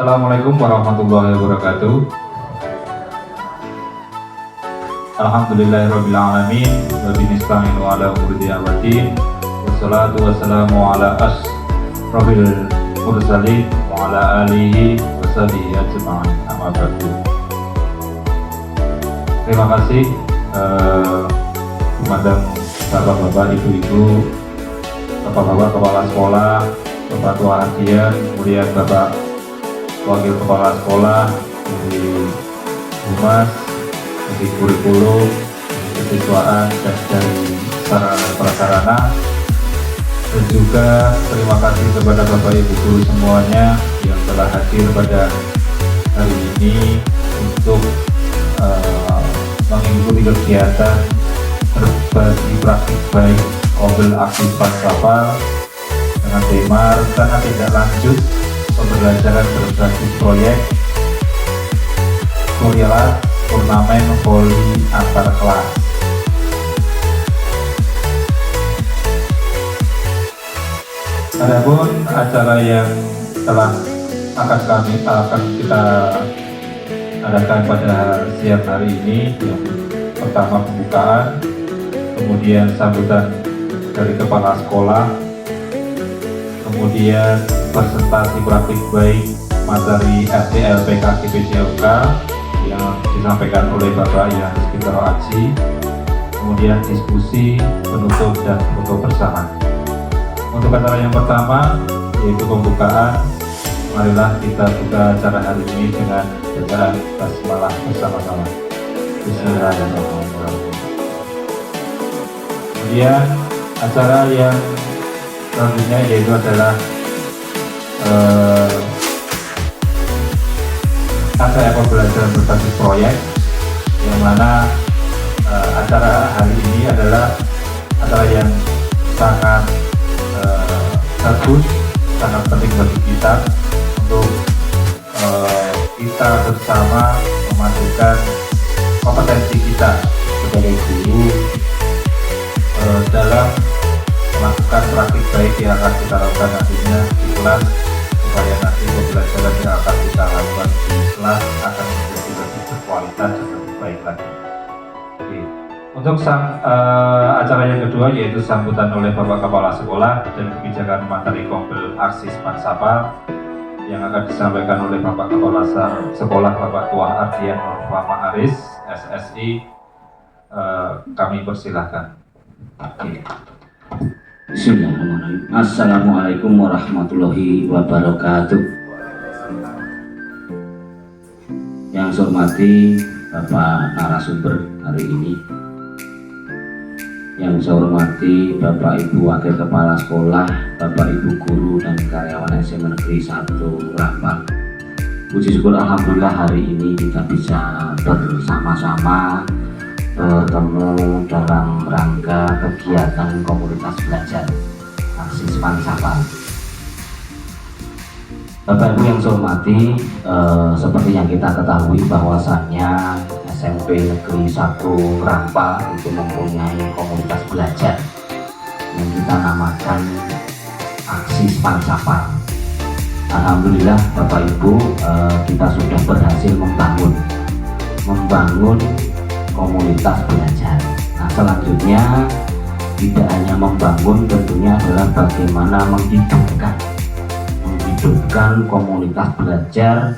Assalamualaikum warahmatullahi wabarakatuh. Alhamdulillahirabbil alamin wa binista'inu ala umuri diyawati wassalatu wassalamu ala asrofil mursalin wa ala alihi wa sahbihi ajma'in amma ba'du. Terima kasih kepada bapak-bapak, ibu-ibu, bapak-bapak kepala sekolah, bapak tua hadian, kemudian bapak wakil kepala sekolah, dari humas, dari kurikulum, kesiswaan, dan dari sarana prasarana, dan juga terima kasih kepada bapak ibu guru semuanya yang telah hadir pada hari ini untuk mengikuti kegiatan berbagi praktik baik Kompil Aksis Pansapal dengan tema rencana tindak lanjut pembelajaran berbasis proyek Suryalah turnamen voli antar kelas. Adapun acara yang telah akan kita adakan pada siang hari ini, yang pertama pembukaan, kemudian sambutan dari kepala sekolah, kemudian presentasi praktik baik materi SDLPK GPJUK yang disampaikan oleh Bapak Yang Sekitar Aji, kemudian diskusi, penutup, dan foto bersama. Untuk acara yang pertama yaitu pembukaan, marilah kita buka acara hari ini dengan bacaan basmalah bersama-sama. Bismillahirrahmanirrahim. Kemudian acara yang selanjutnya yaitu adalah acara pembelajaran berbasis proyek, yang mana acara hari ini adalah acara yang sangat bagus, sangat penting bagi kita untuk kita bersama memajukan kompetensi kita sebagai guru dalam melakukan praktik baik yang akan kita lakukan nantinya di kelas, supaya nanti pembelajaran yang akan kita lakukan di kelas akan menjadi lebih berkualitas dan lebih baik lagi. Oke. Untuk acara yang kedua yaitu sambutan oleh Bapak Kepala Sekolah dan Kebijakan Materi Kompil Aksis Pansapal yang akan disampaikan oleh Bapak Kepala Sekolah Bapak Tua Ardian Nurfama Aris, SSI. Kami persilahkan. Oke. Bismillahirrahmanirrahim. Assalamualaikum warahmatullahi wabarakatuh. Yang saya hormati Bapak narasumber hari ini, yang saya hormati Bapak Ibu Wakil Kepala Sekolah, Bapak Ibu Guru dan karyawan SMA Negeri 1 Rampal. Puji syukur alhamdulillah hari ini kita bisa bersama-sama bertemu dalam rangka kegiatan komunitas belajar Aksis Pansapal. Bapak Ibu yang saya hormati, seperti yang kita ketahui bahwasannya SMP Negeri 1 Rampal itu mempunyai komunitas belajar yang kita namakan Aksis Pansapal. Alhamdulillah Bapak Ibu, kita sudah berhasil membangun komunitas belajar. Nah, selanjutnya tidak hanya membangun, tentunya adalah bagaimana menghidupkan komunitas belajar,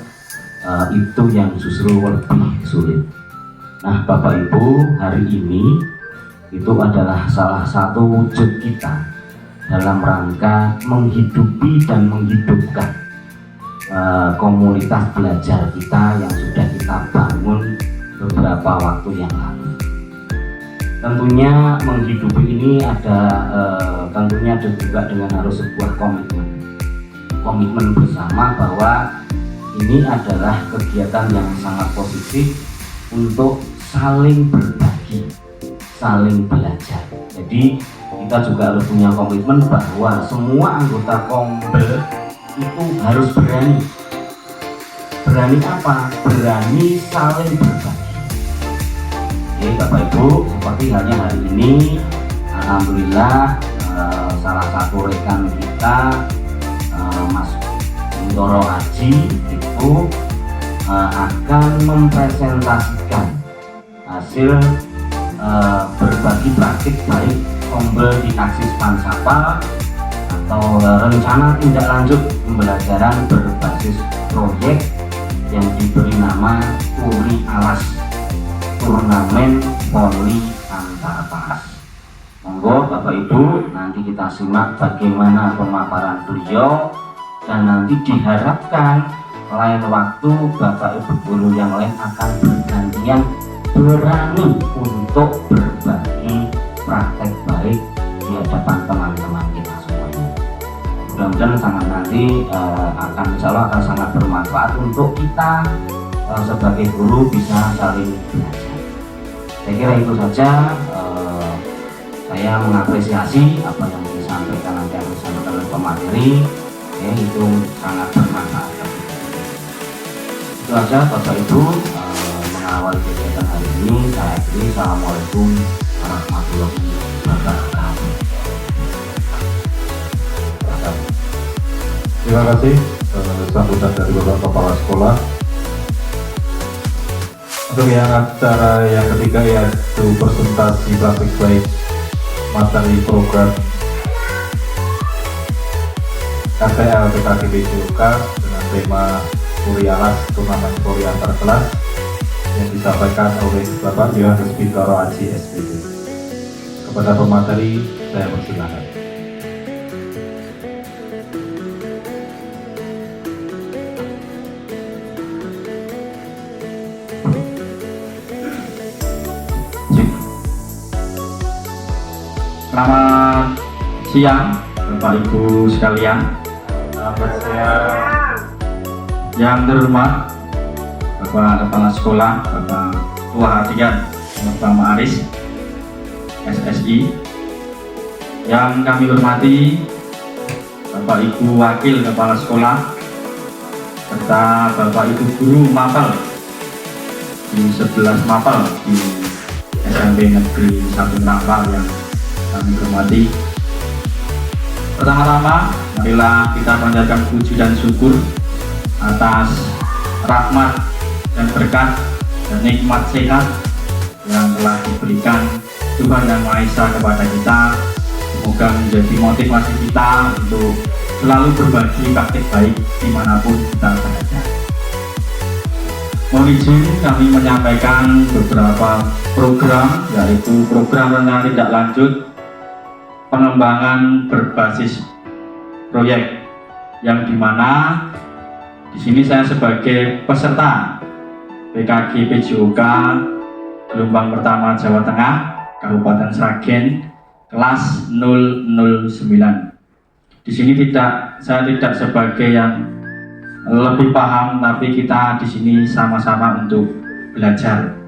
itu yang justru lebih sulit. Nah, Bapak Ibu, hari ini itu adalah salah satu wujud kita dalam rangka menghidupi dan menghidupkan komunitas belajar kita yang sudah kita bangun beberapa waktu yang lalu. Tentunya menghidupi ini tentunya ada juga dengan harus sebuah komitmen bersama bahwa ini adalah kegiatan yang sangat positif untuk saling berbagi, saling belajar. Jadi kita juga harus punya komitmen bahwa semua anggota Kompil itu harus berani apa? Berani saling berbagi. Oke Bapak Ibu, seperti halnya hari ini, alhamdulillah salah satu rekan kita Mas Bintoro Aji itu akan mempresentasikan hasil berbagi praktik baik ombel di Taksis Pansapa atau rencana tindak lanjut pembelajaran berbasis proyek yang diberi nama Turi Alas, turnamen voli antar kelas. Monggo Bapak Ibu, nanti kita simak bagaimana pemaparan beliau, dan nanti diharapkan lain waktu Bapak Ibu guru yang lain akan bergantian berani untuk berbagi praktek baik di hadapan teman-teman kita semuanya. Mudah-mudahan sangat nanti insya Allah akan sangat bermanfaat untuk kita sebagai guru bisa saling belajar. Saya kira itu saja. Saya mengapresiasi apa yang disampaikan nanti yang disampaikan oleh pemateri, itu sangat bermanfaat. Itu saja Bapak Ibu, mengawali kegiatan hari ini. Saya akhiri. Assalamualaikum warahmatullahi wabarakatuh. Terima kasih sambutan dari Bapak Kepala Sekolah. Untuk yang acara yang ketiga yaitu presentasi praktik baik materi program KTL PKG PJOK dengan tema Turi Alas, turnamen voli antar kelas, yang disampaikan oleh Bapak Yohanes Bintoro Aji SPD. Kepada pemateri saya persilakan. Selamat siang Bapak Ibu sekalian. Selamat siang. Yang terhormat Bapak Kepala Sekolah, Bapak Ketua Harian, Bapak Ma'aris SSI. Yang kami hormati Bapak Ibu Wakil Kepala Sekolah serta Bapak Ibu Guru Mapel di 11 Mapel di SMP Negeri 1 Rampal yang kami hormati. Pertama-tama, marilah kita panjatkan puji dan syukur atas rahmat dan berkat dan nikmat sehat yang telah diberikan Tuhan Yang Maha Esa kepada kita. Semoga menjadi motivasi kita untuk selalu berbagi praktik baik dimanapun kita berada. Mohon izin kami menyampaikan beberapa program, yaitu program rencana tindak lanjut pengembangan berbasis proyek, yang dimana di sini saya sebagai peserta PKG PJOK gelombang pertama Jawa Tengah Kabupaten Sragen kelas 009. Di sini saya tidak sebagai yang lebih paham, tapi kita di sini sama-sama untuk belajar.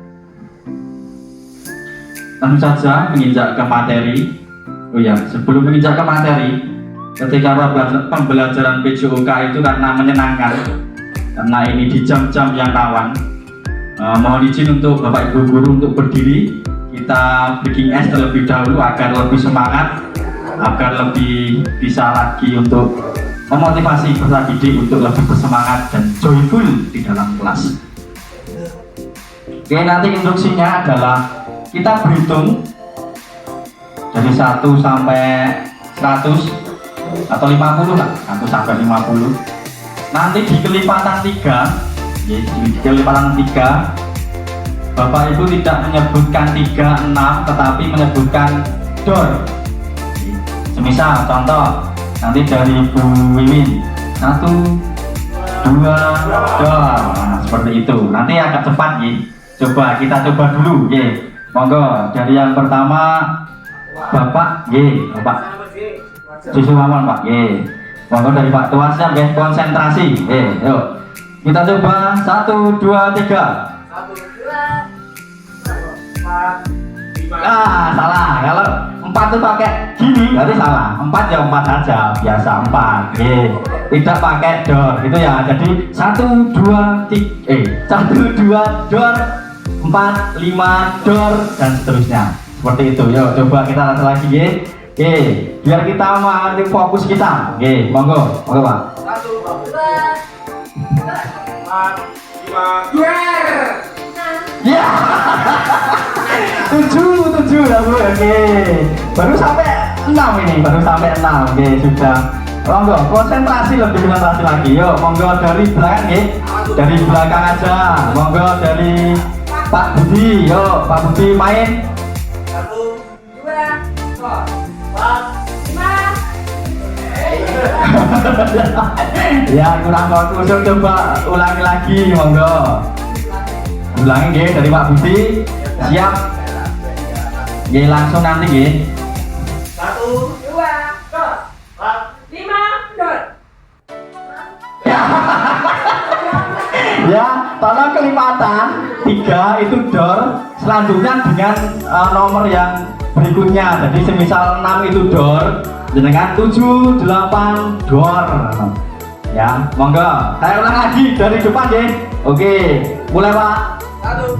Langsung saja menginjak ke materi. Oh ya, sebelum menginjak ke materi, ketika pembelajaran PJOK itu karena menyenangkan, karena ini di jam-jam yang rawan, mohon izin untuk Bapak Ibu guru untuk berdiri. Kita breaking ice terlebih dahulu agar lebih semangat, agar lebih bisa lagi untuk memotivasi peserta didik untuk lebih bersemangat dan joyful di dalam kelas. Oke, nanti instruksinya adalah kita berhitung dari 1 sampai 100 atau 50 lah, 1 sampai 50. Nanti di kelipatan 3, ya, di kelipatan 3, Bapak Ibu tidak menyebutkan 3, 6, tetapi menyebutkan door. Semisal contoh nanti dari Bu Wiwin 1, 2, door. Nah, seperti itu. Nanti agak cepat ya. Coba kita coba dulu ya. Monggo dari yang pertama Bapak Y, Bapak Siswawan Pak Y. Monggo dari Pak Tua siap ya, konsentrasi. Yuk. Kita coba 1, 2, 3. 1, 2, 3, 4, 5. Salah. Kalau 4 itu pakai gini berarti salah. 4 ya 4 saja, biasa 4. Tidak pakai door. Itu ya. Jadi 1, 2, 3 1, 2 door, 4, 5 door dan seterusnya. Seperti itu. Yuk coba kita lihat lagi ya. Oke, biar kita mengambil fokus kita. Oke, monggo Pak. 1, 2, 4, 5, Ya. 7 ya Bu. Oke. Baru sampai 6 ini, baru sampai 6. Oke, sudah. Monggo, konsentrasi lagi. Yuk, monggo dari belakang nggih. Dari belakang aja. Monggo dari Pak Budi. Yuk, Pak Budi main. 1, 2, 4, 5. Ya, kurang fokus. Coba ulangi lagi, monggo. Ulangi nggih dari Pak Budi. Siap. Nggih, langsung nanti nggih. 1, 2, 5, dot. Ya, tolong kelipatan 3 itu door, selanjutnya dengan nomor yang berikutnya. Jadi semisal 6 itu door, dengan 7, 8 door. Ya, monggo. Saya ulang lagi dari depan ya. Oke, mulai Pak. 1,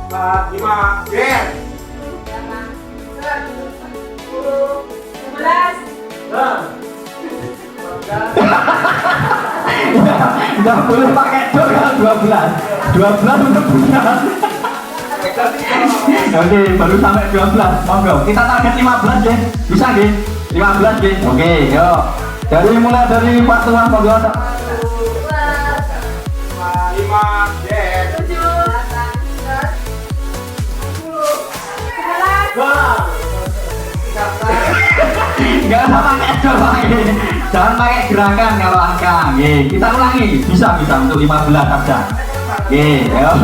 4, 5, ger. 11. Nggak boleh pakai door kalau 12 untuk bulan. Oke, baru sampai 12. Monggo, kita target 15 ya. Bisa nggih? 15 nggih. Oke, yuk. Mulai dari Pak Tuan, monggo. 5, ger. 7, 8, 9, 10, 11. Nggak usah pakai door lagi. Jangan pakai gerakan kalau angka. Oke, kita ulangi. Bisa untuk 15 saja. Oke, yuk.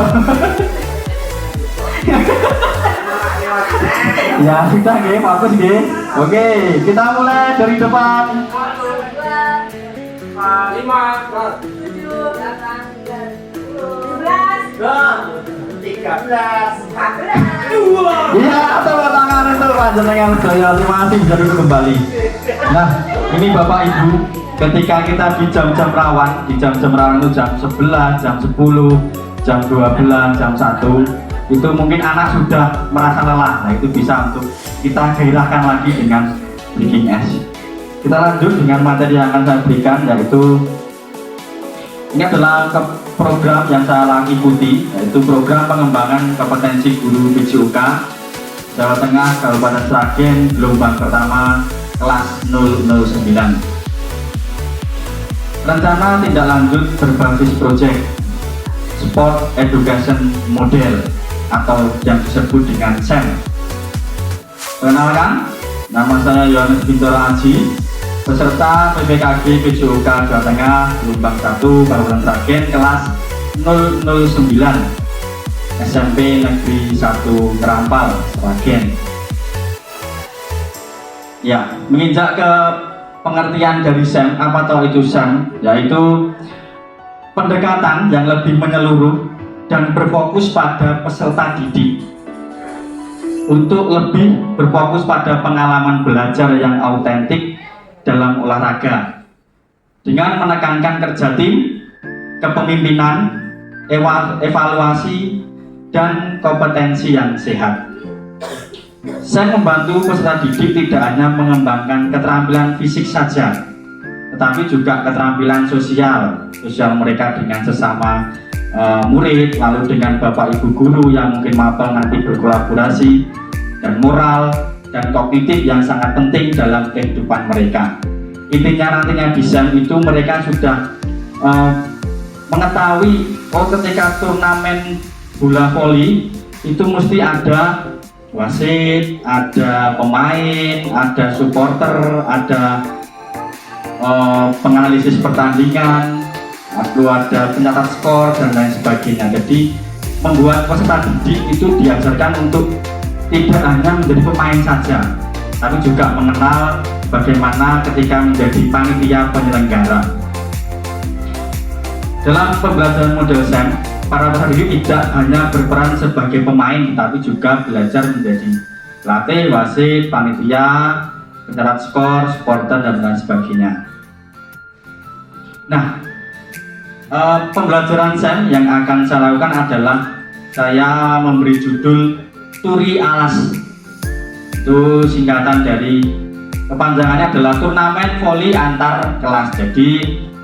Ya, kita nggih, fokus nggih. Oke, kita mulai dari depan. 5, 7, 8, 9, 10, 13. 11. Iya, tepuk tangan untuk panjenengan saya. Terima kasih bisa duduk kembali. Nah, ini Bapak Ibu, ketika kita di jam-jam rawan, itu jam 11, jam 10, jam 12, jam 1, itu mungkin anak sudah merasa lelah. Nah, itu bisa untuk kita gairahkan lagi dengan breaking ice. Kita lanjut dengan materi yang akan saya berikan, yaitu ini adalah program yang saya ikuti, yaitu program pengembangan kompetensi guru PJOK Jawa Tengah Kabupaten Sragen gelombang pertama kelas 009. Rencana tindak lanjut berbasis proyek Sport Education Model atau yang disebut dengan SEM. Perkenalkan, nama saya Yohanes Bintoro Aji, peserta PPKG PJOK Jawa Tengah gelombang 1 Kabupaten Sragen kelas 009 SMP Negeri 1 Kerampal, Sragen. Ya, menginjak ke pengertian dari SEM, apa toh itu SEM? Yaitu pendekatan yang lebih menyeluruh dan berfokus pada peserta didik untuk lebih berfokus pada pengalaman belajar yang autentik dalam olahraga dengan menekankan kerja tim, kepemimpinan, evaluasi, dan kompetensi yang sehat. Saya membantu peserta didik tidak hanya mengembangkan keterampilan fisik saja, tetapi juga keterampilan sosial mereka dengan sesama murid, lalu dengan bapak ibu guru yang mungkin mapel nanti berkolaborasi, dan moral dan kognitif yang sangat penting dalam kehidupan mereka. Intinya nantinya di SEM itu mereka sudah mengetahui ketika turnamen bola voli itu mesti ada wasit, ada pemain, ada supporter, ada penganalisis pertandingan, lalu ada pencatat skor dan lain sebagainya. Jadi membuat peserta didik itu diajarkan untuk tidak hanya menjadi pemain saja, tapi juga mengenal bagaimana ketika menjadi panitia penyelenggara. Dalam pembelajaran model SEM, para peserta didik tidak hanya berperan sebagai pemain, tapi juga belajar menjadi pelatih, wasit, panitia, pencatat skor, supporter, dan lain sebagainya. Nah, pembelajaran SEM yang akan saya lakukan adalah saya memberi judul Turi Alas. Itu singkatan dari, kepanjangannya adalah turnamen voli antar kelas. Jadi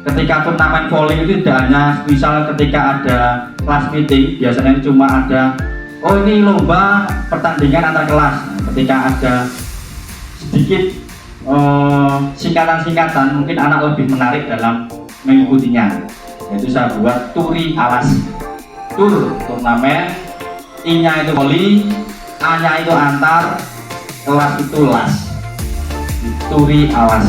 ketika turnamen voli itu tidak hanya misal ketika ada kelas meeting, biasanya cuma ada oh ini lomba pertandingan antar kelas. Nah, ketika ada sedikit singkatan-singkatan, mungkin anak lebih menarik dalam mengikutinya. Yaitu saya buat turi alas. Turnamen, I-nya itu voli, A-nya itu antar, kelas itu las. Turi alas.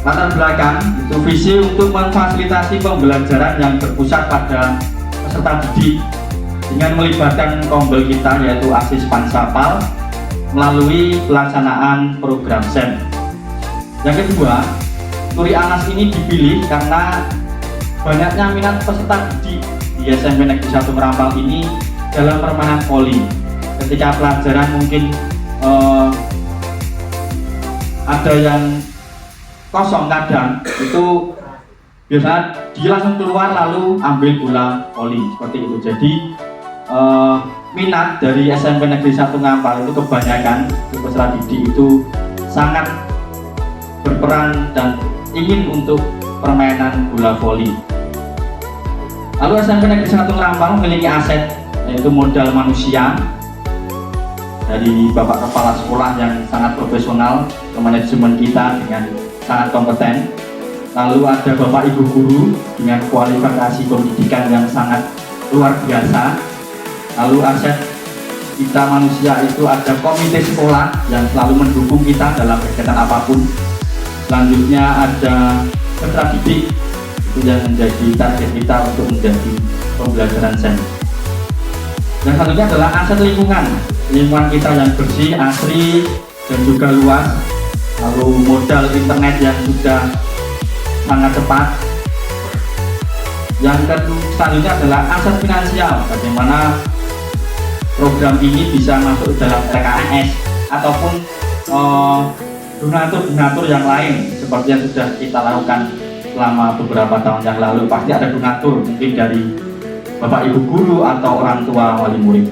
Latar belakang itu visi untuk memfasilitasi pembelajaran yang berpusat pada peserta didik dengan melibatkan tombol kita yaitu Asis Pansapal melalui pelaksanaan program SEM. Yang kedua, turi alas ini dipilih karena banyaknya minat peserta didik di SMP Negeri 1 Merampal ini dalam permainan voli. Ketika pelajaran mungkin ada yang kosong, kadang itu biasanya dia langsung keluar lalu ambil bola voli seperti itu. Jadi minat dari SMP Negeri 1 Ngampal itu kebanyakan peserta didik itu sangat berperan dan ingin untuk permainan bola voli. Lalu SMP Negeri 1 Ngampal memiliki aset yaitu modal manusia dari Bapak Kepala Sekolah yang sangat profesional, ke manajemen kita dengan sangat kompeten. Lalu ada Bapak Ibu Guru dengan kualifikasi pendidikan yang sangat luar biasa. Lalu aset kita manusia itu ada komite sekolah yang selalu mendukung kita dalam kegiatan apapun. Selanjutnya ada peserta didik itu yang menjadi target kita untuk menjadi pembelajaran SEM. Yang selanjutnya adalah aset lingkungan kita yang bersih, asri dan juga luas. Lalu modal internet yang sudah sangat cepat. Yang selanjutnya adalah aset finansial, bagaimana program ini bisa masuk dalam RKS ataupun donatur yang lain seperti yang sudah kita lakukan selama beberapa tahun yang lalu. Pasti ada donatur mungkin dari Bapak Ibu Guru atau orang tua wali murid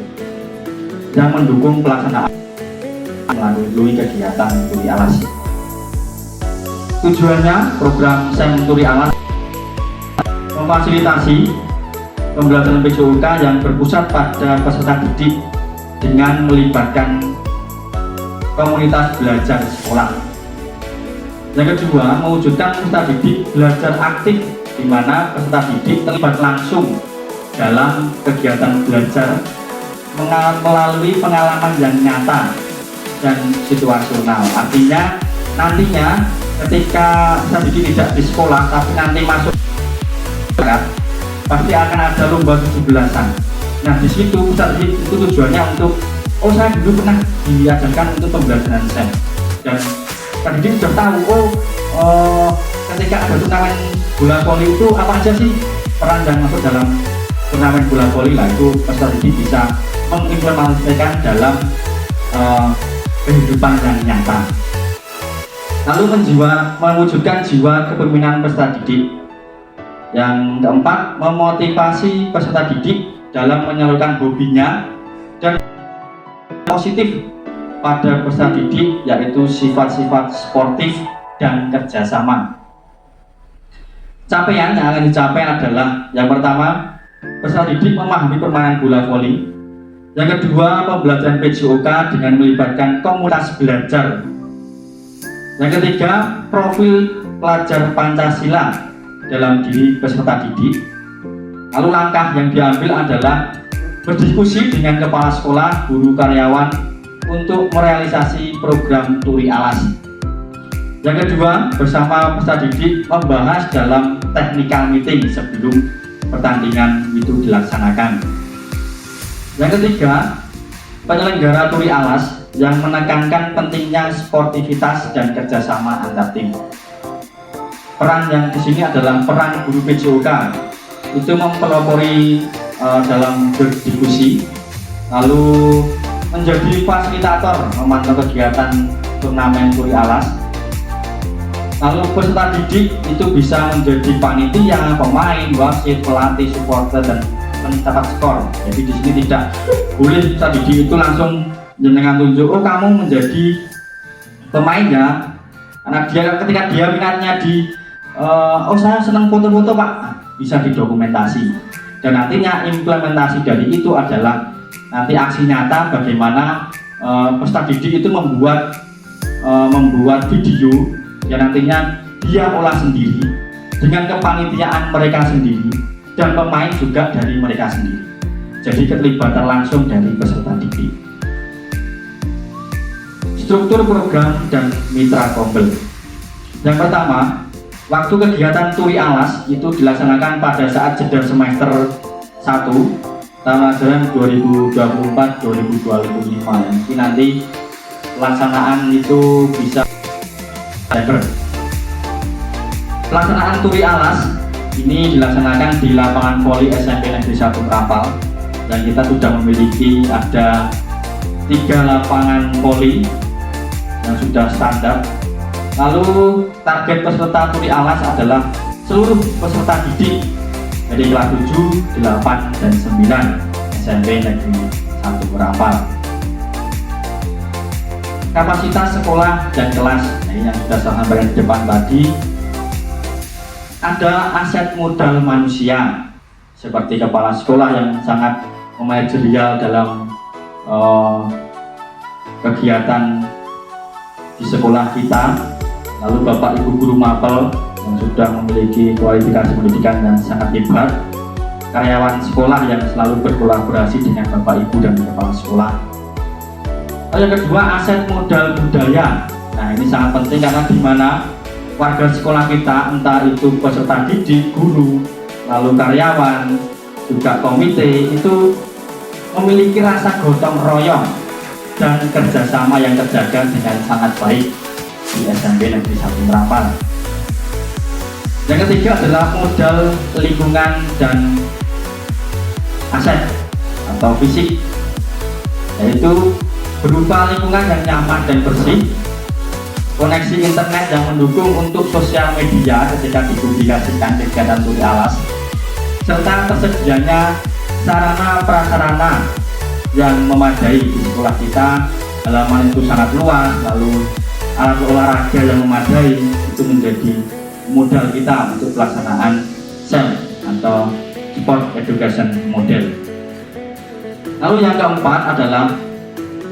yang mendukung pelaksanaan melalui kegiatan turi alas. Tujuannya program SEM turi alas memfasilitasi pembelajaran PJOK yang berpusat pada peserta didik dengan melibatkan komunitas belajar sekolah. Yang kedua, mewujudkan peserta didik belajar aktif di mana peserta didik terlibat langsung dalam kegiatan belajar melalui pengalaman yang nyata dan situasional. Artinya nantinya ketika peserta didik tidak di sekolah tapi nanti masuk pasti akan ada lomba 17-an. Nah di situ peserta didik itu tujuannya untuk saya dulu pernah diajarkan untuk pembelajaran SEM dan peserta didik sudah tahu ketika ada turnamen bola voli itu apa aja sih peran yang masuk dalam turnamen bola voli. Lah itu peserta didik bisa mengimplementasikan dalam kehidupan yang nyata. Lalu mewujudkan jiwa kepemimpinan peserta didik. Yang keempat, memotivasi peserta didik dalam menyalurkan hobinya dan positif pada peserta didik, yaitu sifat-sifat sportif dan kerjasama. Capaian yang akan dicapai adalah yang pertama, peserta didik memahami permainan bola voli. Yang kedua, pembelajaran PJOK dengan melibatkan komunitas belajar. Yang ketiga, profil pelajar Pancasila dalam diri peserta didik. Lalu langkah yang diambil adalah berdiskusi dengan kepala sekolah, guru, karyawan untuk merealisasi program turi alas. Yang kedua, bersama peserta didik membahas dalam technical meeting sebelum pertandingan itu dilaksanakan. Yang ketiga, penyelenggara turi alas yang menekankan pentingnya sportivitas dan kerjasama antar tim. Peran yang di sini adalah peran guru PJOK itu mempelopori dalam berdiskusi, lalu menjadi fasilitator memantau kegiatan turnamen turi alas. Lalu peserta didik itu bisa menjadi panitia, pemain, wasit, pelatih, supporter dan pencatat skor. Jadi di sini tidak boleh peserta didik itu langsung jenengan tunjuk, oh kamu menjadi pemain ya, karena dia ketika dia minatnya di oh saya senang foto-foto Pak, bisa didokumentasi. Dan nantinya implementasi dari itu adalah nanti aksi nyata bagaimana peserta didik itu membuat video yang nantinya dia olah sendiri dengan kepanitiaan mereka sendiri dan pemain juga dari mereka sendiri. Jadi keterlibatan langsung dari peserta didik. Struktur program dan mitra kompel. Yang pertama, waktu kegiatan turi alas itu dilaksanakan pada saat jeda semester 1 tahun ajaran 2024-2025. Mungkin nanti pelaksanaan itu bisa pelaksanaan turi alas ini dilaksanakan di lapangan voli SMP Negeri 1 Merapal, dan kita sudah memiliki ada 3 lapangan voli yang sudah standar. Lalu target peserta turi alas adalah seluruh peserta didik dari kelas 7, 8, dan 9 SMP Negeri 1 Merapal. Kapasitas sekolah dan kelas, ini yang sudah saya sampaikan di depan tadi. Ada aset modal manusia seperti kepala sekolah yang sangat manajerial dalam kegiatan di sekolah kita, lalu Bapak Ibu guru mapel yang sudah memiliki kualifikasi pendidikan yang sangat hebat, karyawan sekolah yang selalu berkolaborasi dengan Bapak Ibu dan kepala sekolah. Yang kedua, aset modal budaya. Nah, ini sangat penting karena di mana warga sekolah kita, entah itu peserta didik, guru, lalu karyawan, juga komite, itu memiliki rasa gotong royong dan kerjasama yang terjaga dengan sangat baik di SMP Negeri 1 Merapal. Yang ketiga adalah modal lingkungan dan aset atau fisik, yaitu berupa lingkungan yang nyaman dan bersih, koneksi internet yang mendukung untuk sosial media ketika dipublikasikan kegiatan turi alas, serta tersedianya sarana prasarana yang memadai di sekolah kita. Halaman itu sangat luas, lalu alat olahraga yang memadai itu menjadi modal kita untuk pelaksanaan SEM atau Sport Education Model. Lalu yang keempat adalah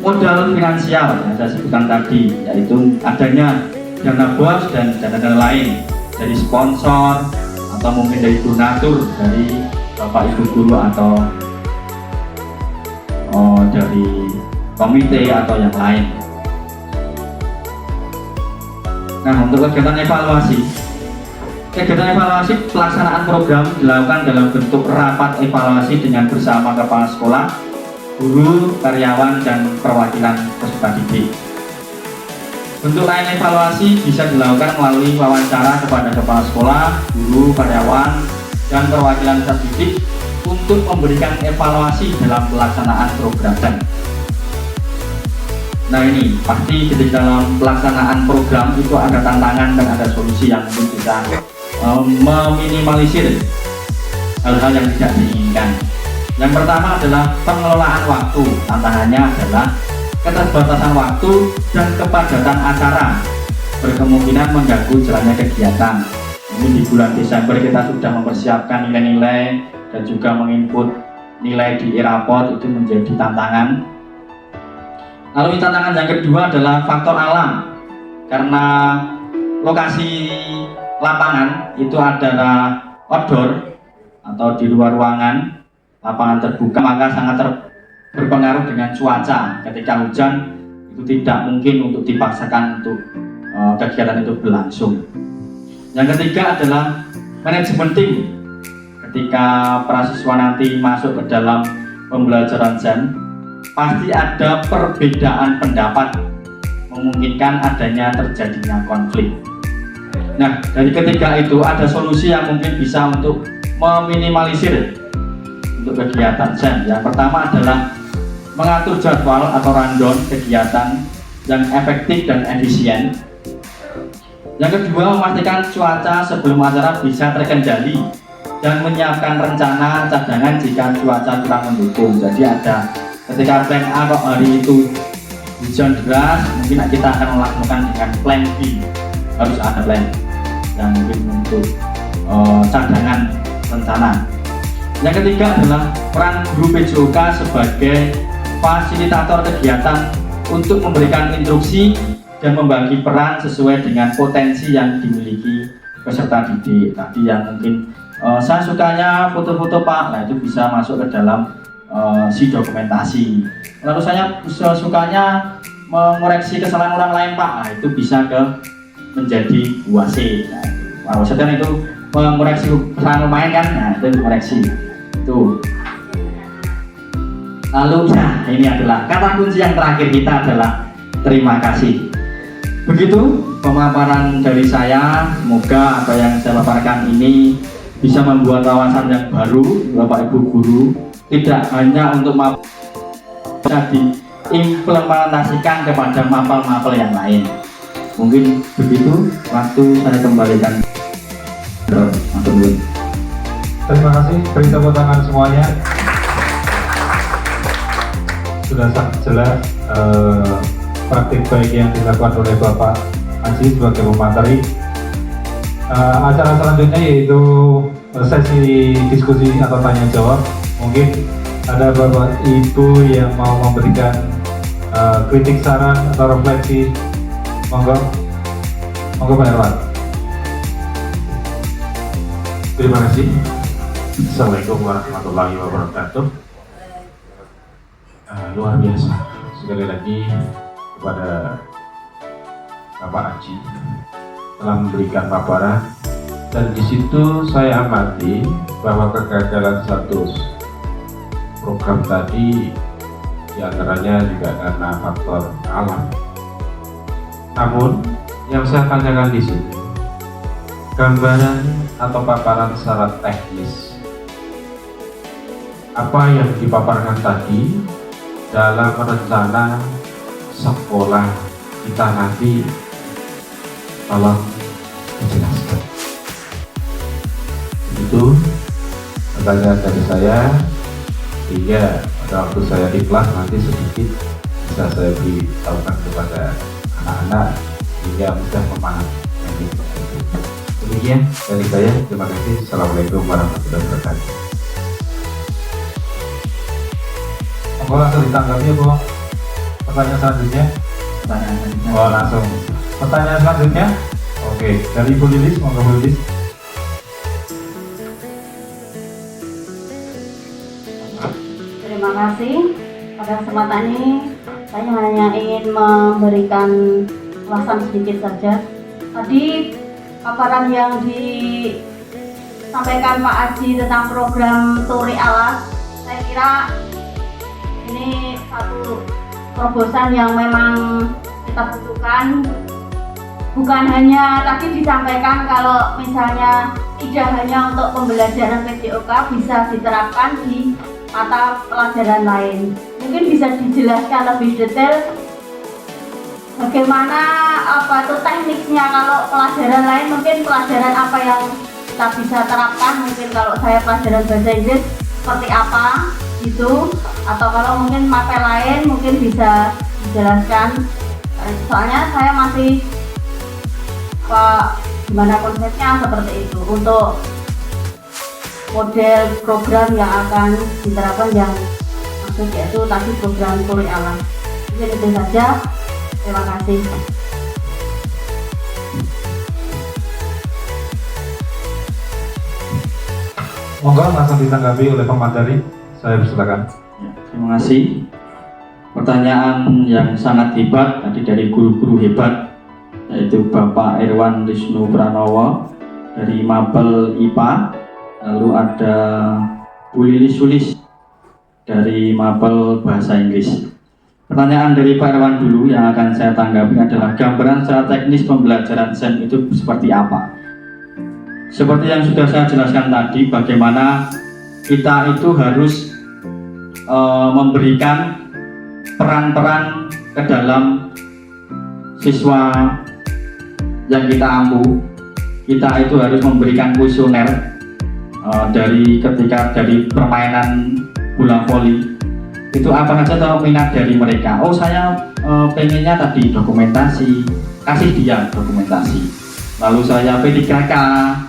modal finansial yang saya sebutkan tadi, yaitu adanya dana bos dan dana lain dari sponsor atau mungkin dari donatur dari Bapak Ibu guru atau dari komite atau yang lain. Nah, untuk kegiatan evaluasi pelaksanaan program dilakukan dalam bentuk rapat evaluasi dengan bersama kepala sekolah, guru, karyawan, dan perwakilan peserta didik. Bentuk lain evaluasi bisa dilakukan melalui wawancara kepada kepala sekolah, guru, karyawan, dan perwakilan peserta didik untuk memberikan evaluasi dalam pelaksanaan program. Nah, ini pasti di dalam pelaksanaan program itu ada tantangan dan ada solusi yang mungkin bisa meminimalisir hal-hal yang tidak diinginkan. Yang pertama adalah pengelolaan waktu. Tantangannya adalah keterbatasan waktu dan kepadatan acara berkemungkinan mengganggu jalannya kegiatan. Ini di bulan Desember kita sudah mempersiapkan nilai-nilai dan juga menginput nilai di e-raport, itu menjadi tantangan. Lalu tantangan yang kedua adalah faktor alam, karena lokasi lapangan itu adalah outdoor atau di luar ruangan, lapangan terbuka, maka sangat berpengaruh dengan cuaca. Ketika hujan itu tidak mungkin untuk dipaksakan untuk kegiatan itu berlangsung. Yang ketiga adalah manajemen tim. Ketika mahasiswa nanti masuk ke dalam pembelajaran SEM, pasti ada perbedaan pendapat, memungkinkan adanya terjadinya konflik. Nah, dari ketiga itu ada solusi yang mungkin bisa untuk meminimalisir untuk kegiatan SEM. Yang pertama adalah mengatur jadwal atau rundown kegiatan yang efektif dan efisien. Yang kedua, memastikan cuaca sebelum acara bisa terkendali dan menyiapkan rencana cadangan jika cuaca kurang mendukung. Jadi ada ketika plan A kok hari itu hujan deras, mungkin kita akan melakukan dengan plan B. Harus ada plan yang mungkin untuk cadangan rencana. Yang ketiga adalah peran guru PJOK sebagai fasilitator kegiatan untuk memberikan instruksi dan membagi peran sesuai dengan potensi yang dimiliki peserta didik. Tadi yang mungkin saya sukanya foto-foto Pak, nah itu bisa masuk ke dalam si dokumentasi. Lalu saya sukanya mengoreksi kesalahan orang lain Pak, nah itu bisa menjadi UAC. Nah, maksudnya itu mengoreksi kesalahan orang lain kan, nah itu mengoreksi. Tuh. Lalu ya ini adalah kata kunci yang terakhir kita adalah terima kasih. Begitu pemaparan dari saya. Semoga apa yang saya paparkan ini bisa membuat wawasan yang baru Bapak Ibu guru, tidak hanya untuk bisa diimplementasikan kepada mapel-mapel yang lain. Mungkin begitu, waktu saya kembalikan. Terima kasih, beri tepuk tangan semuanya. Sudah sangat jelas praktik baik yang dilakukan oleh Bapak Anji sebagai pemateri. Acara selanjutnya yaitu sesi diskusi atau tanya jawab. Mungkin ada Bapak Ibu yang mau memberikan kritik, saran atau refleksi. Monggo Pak Herwan. Terima kasih. Assalamualaikum warahmatullahi wabarakatuh. Luar biasa sekali lagi kepada Bapak Aji telah memberikan paparan, dan di situ saya amati bahwa kegagalan satu program tadi diantaranya juga karena faktor alam. Namun yang saya tanyakan di sini gambaran atau paparan secara teknis apa yang dipaparkan tadi dalam rencana sekolah kita nanti, tolong dijelaskan. Itu pertanyaan dari saya, sehingga pada waktu saya di kelas nanti sedikit bisa saya beritahukan kepada anak-anak sehingga mudah memahami. Demikian dari saya, terima kasih. Assalamualaikum warahmatullahi wabarakatuh. Monggo langsung ditanggapi ya Bu. Pertanyaan selanjutnya. Oh langsung. Pertanyaan selanjutnya. Oke, dari Ibu Lilis, monggo Bu Lilis. Terima kasih. Pada kesempatan ini saya hanya ingin memberikan ulasan sedikit saja. Tadi paparan yang disampaikan Pak Aji tentang program Turi Alas, saya kira ini satu terobosan yang memang kita butuhkan. Bukan hanya tadi disampaikan kalau misalnya tidak hanya untuk pembelajaran PJOK, bisa diterapkan di mata pelajaran lain. Mungkin bisa dijelaskan lebih detail bagaimana tekniknya kalau pelajaran lain, mungkin pelajaran apa yang kita bisa terapkan. Mungkin kalau saya pelajaran bahasa Inggris seperti apa gitu, atau kalau mungkin mapel lain mungkin bisa dijelaskan. Soalnya saya masih gimana konsepnya seperti itu untuk model program yang akan diterapkan, yang maksud yaitu tadi program Turi Alam. Mungkin itu saja. Terima kasih. Monggo langsung ditanggapi oleh pemateri. Saya persilakan. Ya, terima kasih. Pertanyaan yang sangat hebat tadi dari guru-guru hebat, yaitu Bapak Irwan Wisnu Pranowo dari Mapel IPA, lalu ada Bu Lilis Sulis dari Mapel Bahasa Inggris. Pertanyaan dari Pak Irwan dulu yang akan saya tanggapi adalah gambaran secara teknis pembelajaran SEM itu seperti apa. Seperti yang sudah saya jelaskan tadi, bagaimana kita itu harus memberikan peran-peran ke dalam siswa yang kita ampu. Kita itu harus memberikan kuesioner dari permainan bola voli. Itu apa saja tahu minat dari mereka. Oh, saya pengennya tadi dokumentasi, kasih dia dokumentasi. Lalu saya P3K,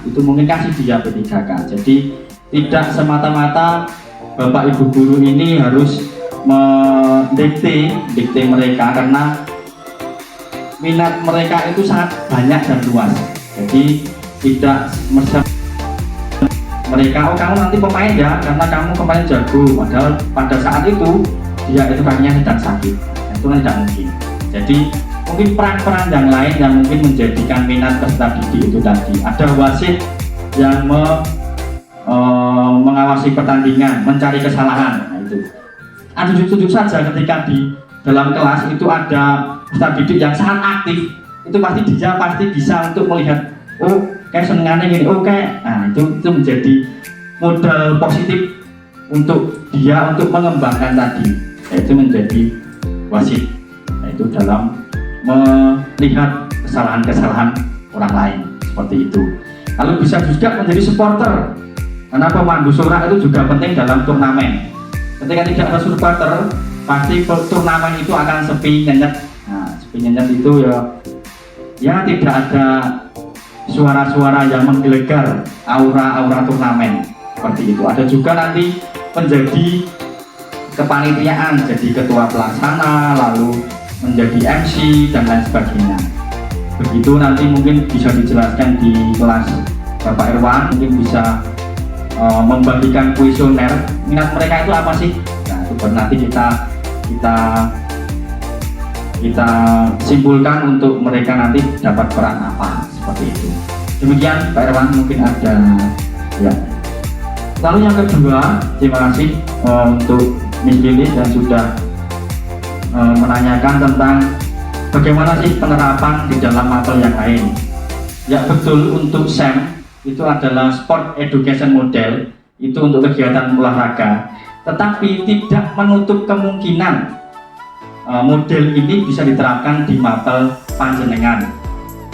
itu mungkin kasih dia P3K. Jadi tidak semata-mata Bapak Ibu guru ini harus mendikte mereka, karena minat mereka itu sangat banyak dan luas. Jadi tidak mereka, oh kamu nanti pemain ya karena kamu kemarin jago, padahal pada saat itu dia itu kakinya sedang sakit. Itu kan tidak mungkin. Jadi mungkin peran-peran yang lain yang mungkin menjadikan minat peserta didik itu tadi. Ada wasit yang mengawasi pertandingan, mencari kesalahan. Nah, itu tunjuk saja ketika di dalam kelas itu ada peserta didik yang sangat aktif, itu dia pasti bisa untuk melihat, oh kayak senengannya gini, oh kayak, nah itu menjadi modal positif untuk dia untuk mengembangkan tadi, yaitu menjadi wasit, yaitu dalam melihat kesalahan-kesalahan orang lain seperti itu. Lalu bisa juga menjadi supporter, karena pemandu sorak itu juga penting dalam turnamen. Ketika tidak ada supporter, pasti turnamen itu akan sepi nyenyet. Nah, sepi nyenyet itu ya tidak ada suara-suara yang menggelegar aura-aura turnamen seperti itu. Ada juga nanti menjadi kepanitiaan, jadi ketua pelaksana, lalu menjadi MC dan lain sebagainya. Begitu nanti mungkin bisa dijelaskan di kelas Bapak Irwan, mungkin bisa membagikan kuesioner minat mereka itu apa sih. Nah itu nanti kita simpulkan untuk mereka nanti dapat peran apa, seperti itu. Demikian Pak Irwan, mungkin ada ya. Lalu yang kedua, terima kasih untuk Miss Lili yang sudah menanyakan tentang bagaimana sih penerapan di dalam mapel yang lain. Ya betul, untuk SEM itu adalah Sport Education Model, itu untuk kegiatan olahraga, tetapi tidak menutup kemungkinan model ini bisa diterapkan di mapel panjenengan.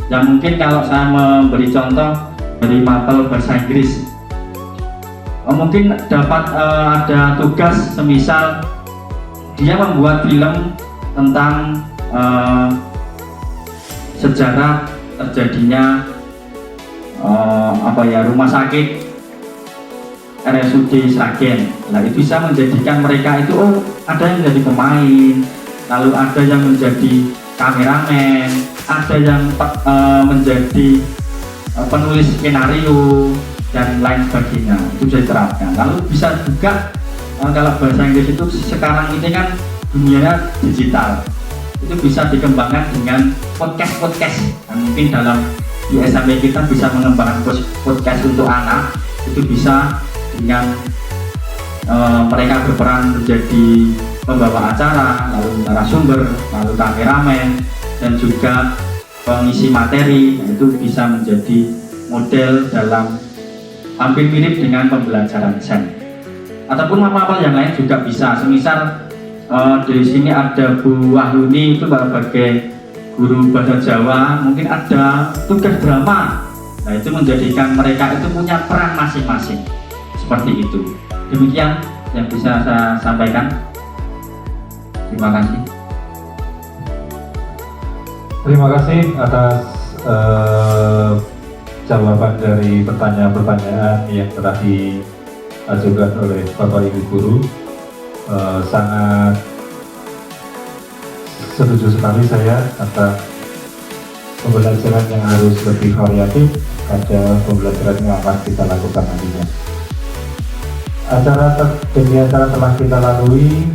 Ya mungkin kalau saya memberi contoh dari mapel bahasa Inggris, mungkin dapat ada tugas semisal dia membuat film tentang sejarah terjadinya rumah sakit RSUD Sragen. Nah itu bisa menjadikan mereka itu, oh ada yang menjadi pemain, lalu ada yang menjadi kameramen, ada yang menjadi penulis skenario dan lain sebagainya. Itu bisa diterapkan. Lalu bisa juga kalau bahasa Inggris itu sekarang ini kan dunianya digital, itu bisa dikembangkan dengan podcast. Nah, mungkin dalam di SMP kita bisa mengembangkan podcast untuk anak, itu bisa dengan mereka berperan menjadi pembawa acara, lalu narasumber, lalu kameramen, dan juga pengisi materi. Nah, itu bisa menjadi model dalam hampir mirip dengan pembelajaran SEM. Ataupun mapel yang lain juga bisa. Semisal di sini ada Bu Wahyuni, itu sebagai guru bahasa Jawa, mungkin ada tugas drama. Nah itu menjadikan mereka itu punya peran masing-masing seperti itu. Demikian yang bisa saya sampaikan. Terima kasih. Terima kasih atas jawaban dari pertanyaan-pertanyaan yang telah diajukan oleh Bapak Ibu Guru. Sangat setuju sekali saya atas pembelajaran yang harus lebih variatif, ada pembelajaran yang akan kita lakukan nantinya. Acara telah kita lalui.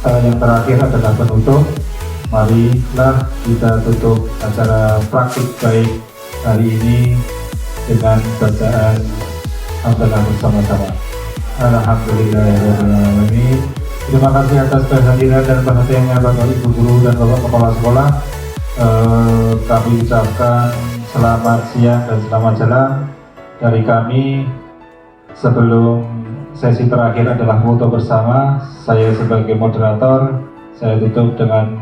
Yang terakhir adalah penutup. Marilah kita tutup acara praktik baik hari ini dengan bacaan hamdalah bersama-sama. Alhamdulillahirrahmanirrahim. Terima kasih atas kehadiran dan perhatiannya Bapak Ibu Guru dan Bapak Kepala Sekolah. Kami ucapkan selamat siang dan selamat jalan dari kami. Sebelum sesi terakhir adalah foto bersama, saya sebagai moderator, saya tutup dengan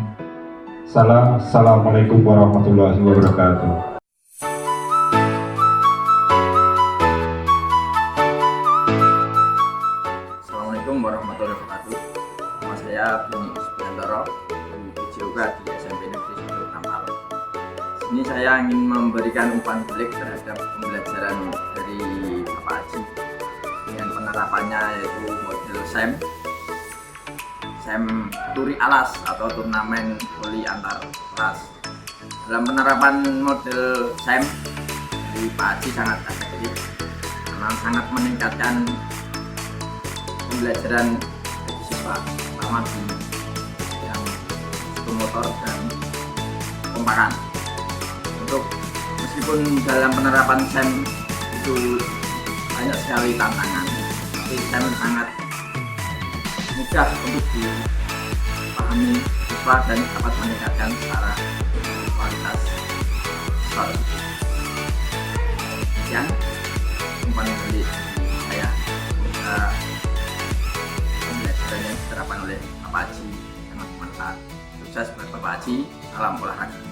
salam. Assalamualaikum warahmatullahi wabarakatuh. Assalamualaikum warahmatullahi wabarakatuh. Nama saya Bung Subiantoro, Ini saya ingin memberikan umpan balik terhadap pembelajaran dari Bapak Haji dengan penerapannya yaitu model SEM Turi Alas atau turnamen voli antar kelas. Dalam penerapan model SEM dari Pak Haji sangat efektif karena sangat meningkatkan pembelajaran bagi siswa, terutama di yang motor dan kompakan. Untuk meskipun dalam penerapan SEM itu banyak sekali tantangan, tapi SEM sangat mudah untuk dipahami siswa dan dapat meningkatkan secara kualitas siswa. Sekian umpan balik saya, semoga pembelajaran yang diterapkan oleh Bapak Haji sangat bermanfaat. Sukses buat Bapak Haji, salam olahraga.